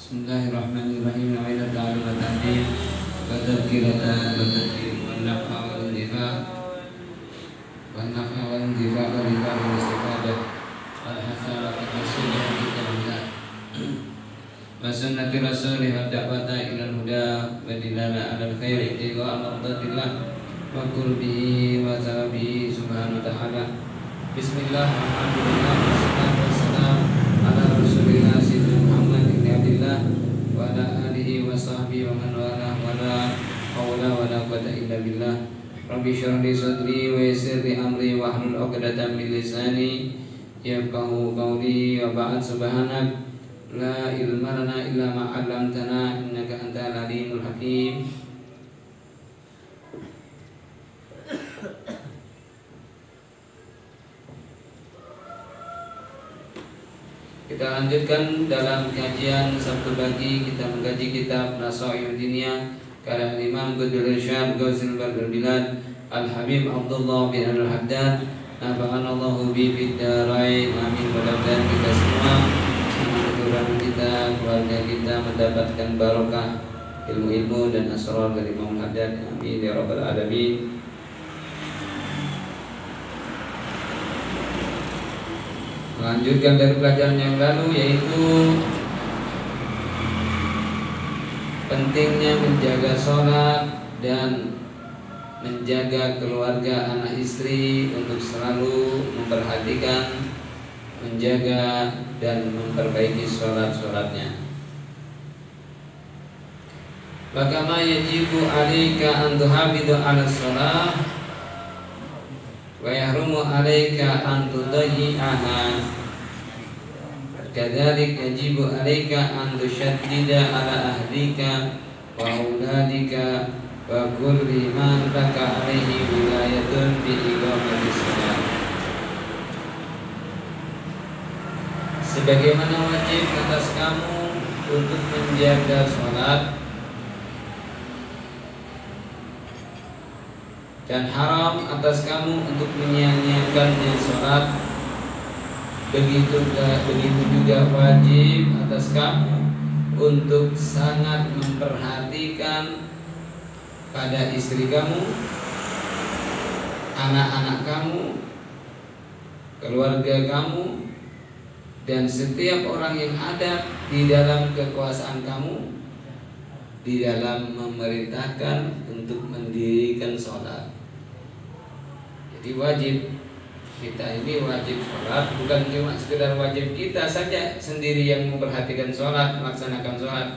Bismillahirrahmanirrahim. Wa ta'ala wa ta'lim wa tadhkiratan wa tadhkir wa nafa wa intifa wa nafa wa intifa wa rifa wa istifadah wal hasanah wa hasanah wa istifadah wa sunnati rasulih wa da'wata ilal huda wa dilala ala khairi wa mardatillah wa qurbihi wa sahabihi subhanahu wa ta'ala. Bismillah, alhamdulillah, wassalatu wassalamu ala rasulillah sayyidina Muhammad ibn Abdillah wa ala alihi wa sahbihi wa man wala wa la hawla wa la quwwata illa billah. Rabbi shrah li sadri wa yassir li amri wa hlul 'uqdatam min lisani yafqahu qawli. Wa ba'd. Subhanak la ilma lana illa ma 'allamtana innaka antal alimul hakim. Kita lanjutkan dalam kajian Sabtu pagi, kita mengkaji kitab Nasaihud Diniyah karya Imam Qudul Irsyad Ghazil Badrul Bilad Al-Habib Abdullah bin Al-Haddad. Nafa'anallahu bi fid darain. Amin. Mudah-mudahan kita semua, keturunan kita, keluarga kita mendapatkan barokah ilmu-ilmu dan asrar dari Imam Al-Haddad. Amin ya rabbal alamin. Melanjutkan dari pelajaran yang lalu, yaitu pentingnya menjaga sholat dan menjaga keluarga anak istri untuk selalu memperhatikan, menjaga dan memperbaiki sholat-sholatnya. Bagaimana yajibu alika an tuhafidhu ala sholat wa yahrumu alaika an tudayyi'aha. Kadzalik yajibu alaika an tushaddida ala ahlika wa auladika wa kulli man laka alaihi wilayatun bi iqamati shalah. Sebagaimana wajib atas kamu untuk menjaga salat dan haram atas kamu untuk menyia-nyiakannya sholat, begitu juga wajib atas kamu untuk sangat memperhatikan pada istri kamu, anak-anak kamu, keluarga kamu, dan setiap orang yang ada di dalam kekuasaan kamu di dalam memerintahkan untuk mendirikan sholat. Jadi wajib kita ini wajib sholat, bukan cuma sekedar wajib kita saja sendiri yang memperhatikan sholat, melaksanakan sholat.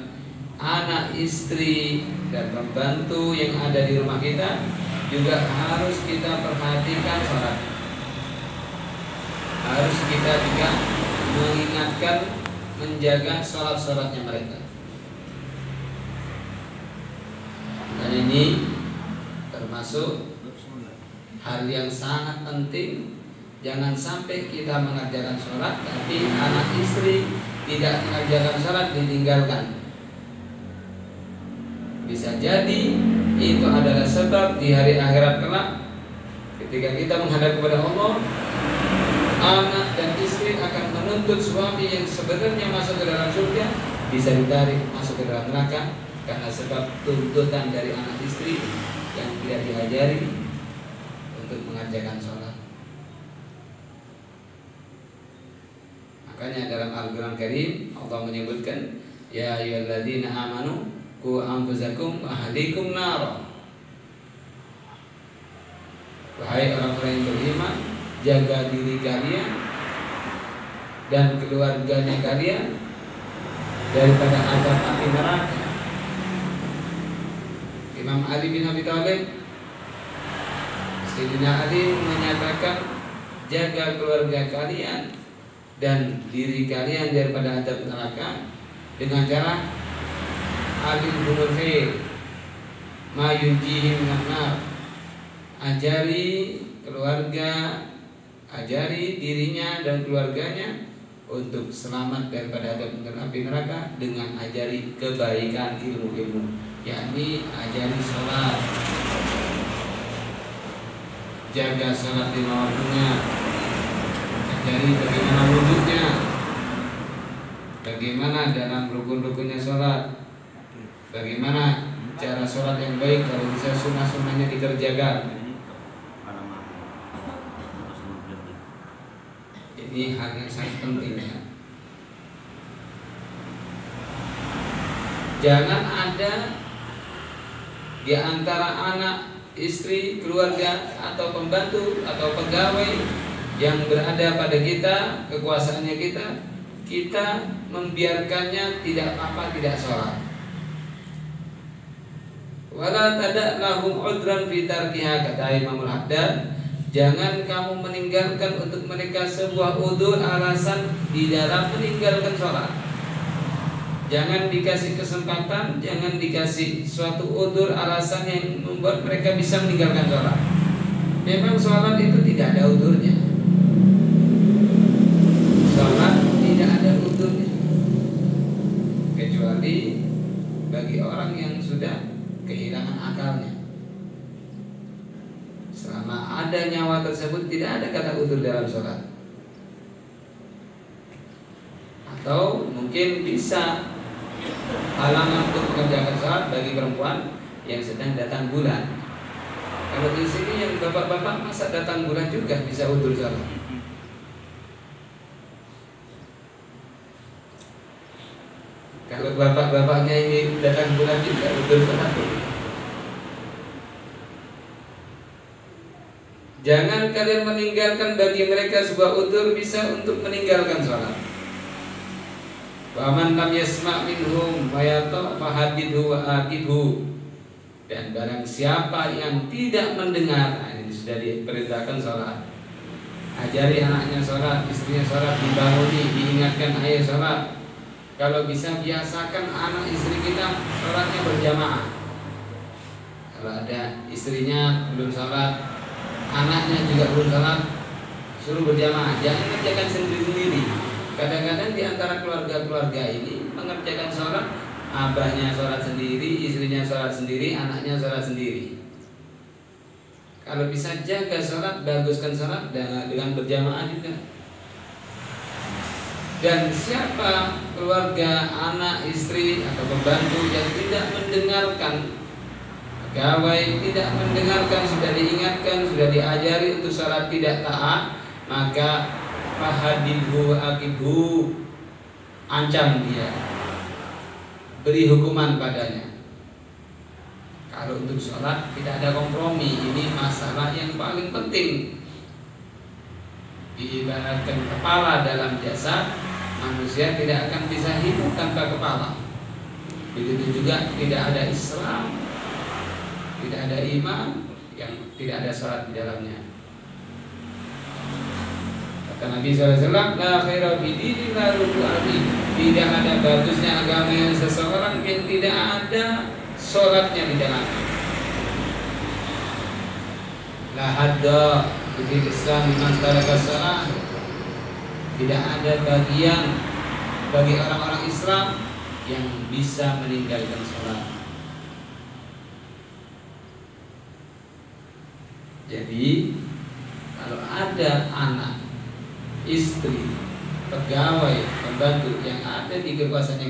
Anak, istri, dan pembantu yang ada di rumah kita juga harus kita perhatikan sholat. Harus kita juga mengingatkan, menjaga sholat-sholatnya mereka. Dan ini termasuk hal yang sangat penting. Jangan sampai kita mengerjakan sholat tapi anak istri tidak mengerjakan sholat, ditinggalkan. Bisa jadi itu adalah sebab di hari akhirat kelak, ketika kita menghadap kepada Allah, anak dan istri akan menuntut suami yang sebenarnya masuk ke dalam surga bisa ditarik masuk ke dalam neraka karena sebab tuntutan dari anak istri yang tidak diajari untuk mengerjakan sholat. Makanya dalam Al-Quran Karim Allah menyebutkan, ya ayyuhalladzina amanu qu anfusakum wa ahlikum nara. Wahai orang-orang yang beriman, jaga diri kalian dan keluarganya kalian daripada azab api neraka. Imam Ali bin Abi Thalib, Sayyidina Ali menyatakan, jaga keluarga kalian dan diri kalian daripada azab neraka dengan cara alim bunul khair ma yunjihim minan nar. Ajari keluarga, ajari dirinya dan keluarganya untuk selamat daripada azab api neraka dengan ajari kebaikan ilmu-ilmu, yakni ajari sholat, jaga sholat lima waktunya, ajari bagaimana wudhunya, bagaimana dalam rukun-rukunnya sholat, bagaimana cara sholat yang baik, kalau bisa sunnah-sunnahnya dikerjakan. Ini hal yang sangat penting ya. Jangan ada di antara anak, istri, keluarga, atau pembantu, atau pegawai yang berada pada kita, kekuasaannya kita membiarkannya tidak apa-apa, tidak sholat. Wala tada lahum udran fi tarkiha, kata Imam Al-Haddad, jangan kamu meninggalkan untuk mereka sebuah udzur, alasan di dalam meninggalkan sholat. Jangan dikasih kesempatan, jangan dikasih suatu udzur, alasan yang membuat mereka bisa meninggalkan sholat. Memang sholat itu tidak ada udzurnya. Sholat tidak ada udzurnya, kecuali bagi orang yang sudah kehilangan akalnya. Selama ada nyawa tersebut tidak ada kata udzur dalam sholat. Atau mungkin bisa halangan untuk mengerjakan sholat bagi perempuan yang sedang datang bulan. Kalau di sini yang bapak-bapak masa datang bulan juga bisa udzur sholat. Kalau bapak-bapaknya ini datang bulan juga udzur sholat. Jangan kalian meninggalkan bagi mereka sebuah udzur bisa untuk meninggalkan sholat. Wa man lam yasma' minhum wa yata fahadidhu wa aqidhu. Dan barang siapa yang tidak mendengar, ini sudah diperintahkan sholat. Ajari anaknya sholat, istrinya sholat, dibangun, diingatkan ayo sholat. Kalau bisa biasakan anak istri kita sholatnya berjamaah. Kalau ada istrinya belum sholat, anaknya juga belum sholat, suruh berjamaah. Jangan kerjakan sendiri-sendiri. Kadang-kadang di antara keluarga-keluarga ini mengerjakan sholat, abahnya sholat sendiri, istrinya sholat sendiri, anaknya sholat sendiri. Kalau bisa jaga sholat, baguskan sholat dengan berjamaah juga. Dan siapa keluarga, anak, istri atau pembantu yang tidak mendengarkan, pegawai tidak mendengarkan, sudah diingatkan, sudah diajari untuk sholat tidak taat, maka fahadidhu akibhu, ancam dia, beri hukuman padanya. Kalau untuk sholat tidak ada kompromi, ini masalah yang paling penting. Diibaratkan kepala dalam jasad, manusia tidak akan bisa hidup tanpa kepala. Begitu juga tidak ada Islam, tidak ada iman, yang tidak ada sholat di dalamnya. Kata Nabi SAW, la khaira fi dinin la ruku'ati. Tidak ada bagusnya agama yang seseorang yang tidak ada sholatnya di dalamnya. La hadda fi Islam man taraka shalah. Tidak ada bagian bagi orang-orang Islam yang bisa meninggalkan sholat. Jadi kalau ada anak, istri, pegawai, pembantu yang ada di kekuasaannya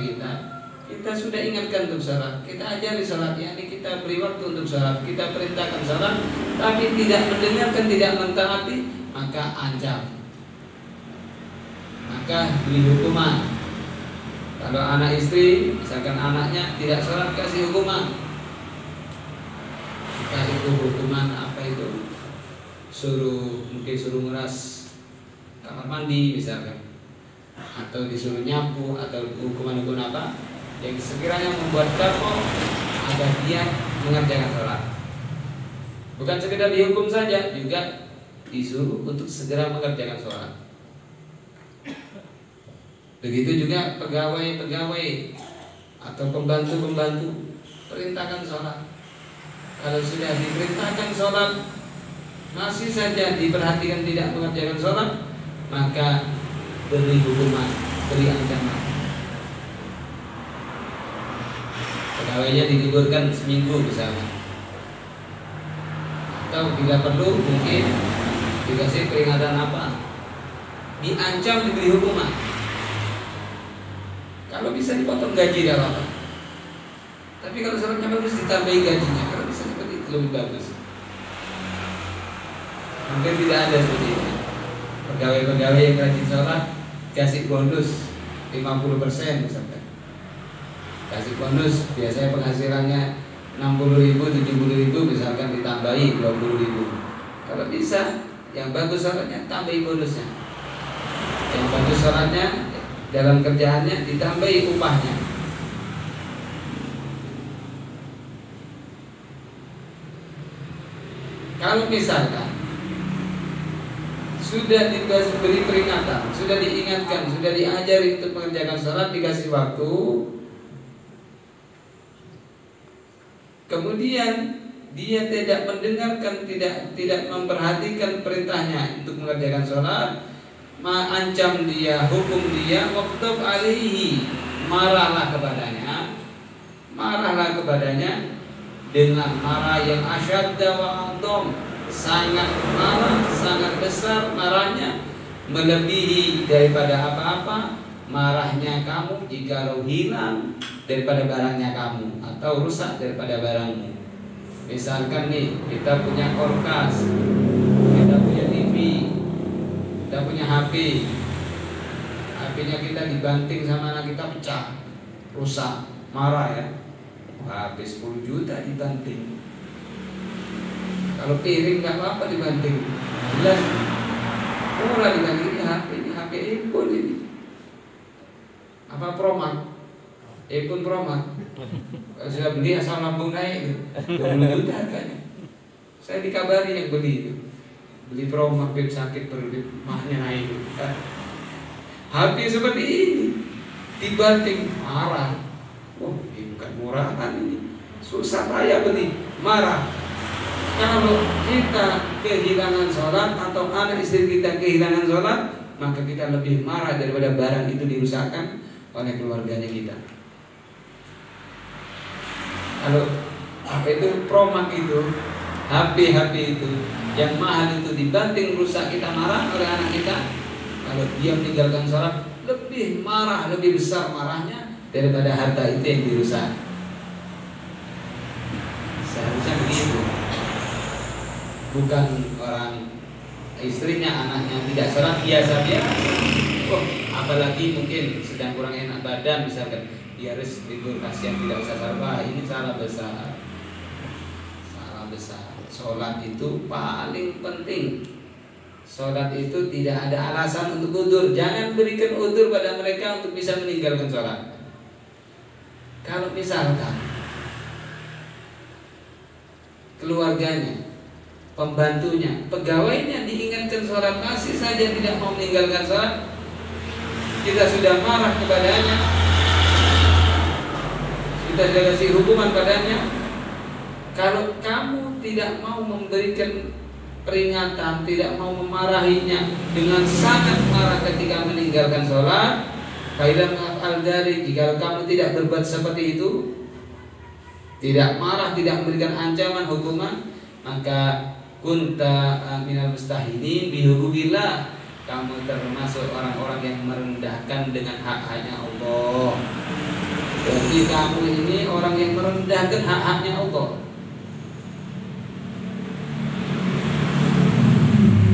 kita sudah ingatkan untuk sholat, kita ajari sholat, yakni kita beri waktu untuk sholat, kita perintahkan sholat, tapi tidak mendengarkan, tidak mentaati, maka ancam, maka beri hukuman. Kalau anak istri, misalkan anaknya tidak sholat, kasih hukuman. Kasih hukuman apa itu? Mungkin suruh ngeras kamar mandi misalkan, atau disuruh nyapu, atau hukuman-hukuman apa yang sekiranya membuat kapok agar dia mengerjakan sholat. Bukan sekedar dihukum saja, juga disuruh untuk segera mengerjakan sholat. Begitu juga pegawai-pegawai atau pembantu-pembantu, perintahkan sholat. Kalau sudah diperintahkan sholat masih saja diperhatikan tidak mengerjakan sholat, maka beri hukuman, beri ancaman. Pegawainya diliburkan seminggu misalnya, atau bila perlu mungkin dikasih peringatan apa, diancam, diberi hukuman. Kalau bisa dipotong gaji tidak apa-apa. Tapi kalau sholatnya bagus ditambahi gajinya. Kalau bisa seperti itu lebih bagus. Mungkin tidak ada seperti itu. Pegawai-pegawai yang rajin sholat kasih bonus 50% misalkan. Kasih bonus biasanya penghasilannya 60.000, 70.000 misalkan ditambahi 20.000. Kalau bisa yang bagus sholatnya tambahi bonusnya. Yang bagus sholatnya dalam kerjaannya ditambahi upahnya. Kalau misalkan sudah diberi peringatan, sudah diingatkan, sudah diajari untuk mengerjakan sholat, dikasih waktu, kemudian dia tidak mendengarkan, tidak memperhatikan perintahnya untuk mengerjakan sholat, ancam dia, hukum dia, waktub alaihi, marahlah kepadanya dengan marah yang asyadda wa adham, sangat marah, sangat besar marahnya, melebihi daripada apa-apa marahnya kamu jika hilang daripada barangnya kamu atau rusak daripada barangmu. Misalkan nih, kita punya kulkas, kita punya TV, kita punya HP, HP-nya kita dibanting sama anak kita pecah, rusak, marah ya. Habis 10 juta dibanting. Kalau piring nggak apa-apa dibanting, jelas murah dibanting. Ini HP iPhone ini. Apa Promax? iPhone Promax. Kalau sudah beli asal lambung naik, 20 juta harganya. Saya dikabari yang beli itu, beli Promax, beb sakit perut, mahnya naik. HP seperti ini dibanting, marah. Oh, ini bukan murahan ini, susah payah beli, marah. Kalau kita kehilangan sholat atau anak istri kita kehilangan sholat, maka kita lebih marah daripada barang itu dirusakkan oleh keluarganya kita. Kalau apa itu Promax itu, HP itu yang mahal itu dibanting rusak, kita marah oleh anak kita. Kalau dia meninggalkan sholat, lebih marah, lebih besar marahnya daripada harta itu yang dirusak. Seharusnya begitu. Bukan orang istrinya, anaknya tidak sholat biasa-biasa. Oh, apalagi mungkin sedang kurang enak badan misalkan, dia harus libur, kasihan tidak usah sholat. Ini salah besar. Salah besar. Sholat itu paling penting. Sholat itu tidak ada alasan untuk udzur. Jangan berikan udzur pada mereka untuk bisa meninggalkan sholat. Kalau misalkan keluarganya, pembantunya, pegawainya diingatkan sholat masih saja tidak mau meninggalkan sholat, kita sudah marah kepadanya, kita sudah kasih hukuman padanya. Kalau kamu tidak mau memberikan peringatan, tidak mau memarahinya dengan sangat marah ketika meninggalkan sholat, kailan al-dari, jika kamu tidak berbuat seperti itu, tidak marah, tidak memberikan ancaman hukuman, maka kunta minal mustahinin bihuquqillah, kamu termasuk orang-orang yang merendahkan dengan hak-haknya Allah. Jadi kamu ini orang yang merendahkan hak-haknya Allah.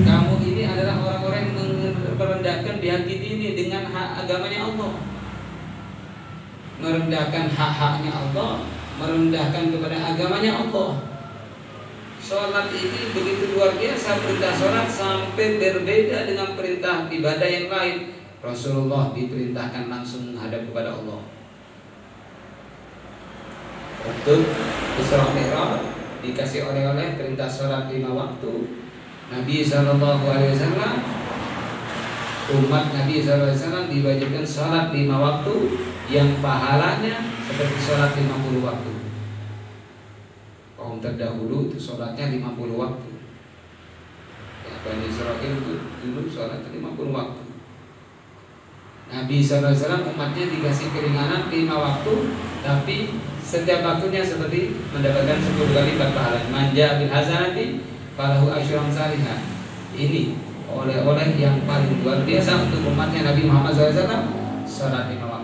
Kamu ini adalah orang-orang yang merendahkan di hati ini dengan hak agamanya Allah, merendahkan hak-haknya Allah, merendahkan kepada agamanya Allah. Sholat ini begitu luar biasa, perintah sholat sampai berbeda dengan perintah ibadah yang lain. Rasulullah diperintahkan langsung menghadap kepada Allah. Untuk Isra Mi'raj dikasih oleh perintah sholat 5 waktu. Nabi SAW, umat Nabi SAW diwajibkan sholat 5 waktu yang pahalanya seperti sholat 50 waktu. Kaum terdahulu itu sholatnya 50 waktu. Ya, Bani Israil itu dulu sholatnya 50 waktu. Nabi SAW umatnya dikasih keringanan 5 waktu, tapi setiap waktunya seperti mendapatkan 10 kali lipat pahala. Manja bil hasanati falahu asyru amsalihha. Ini oleh-oleh yang paling luar biasa untuk umatnya Nabi Muhammad SAW, sholat 5 waktu.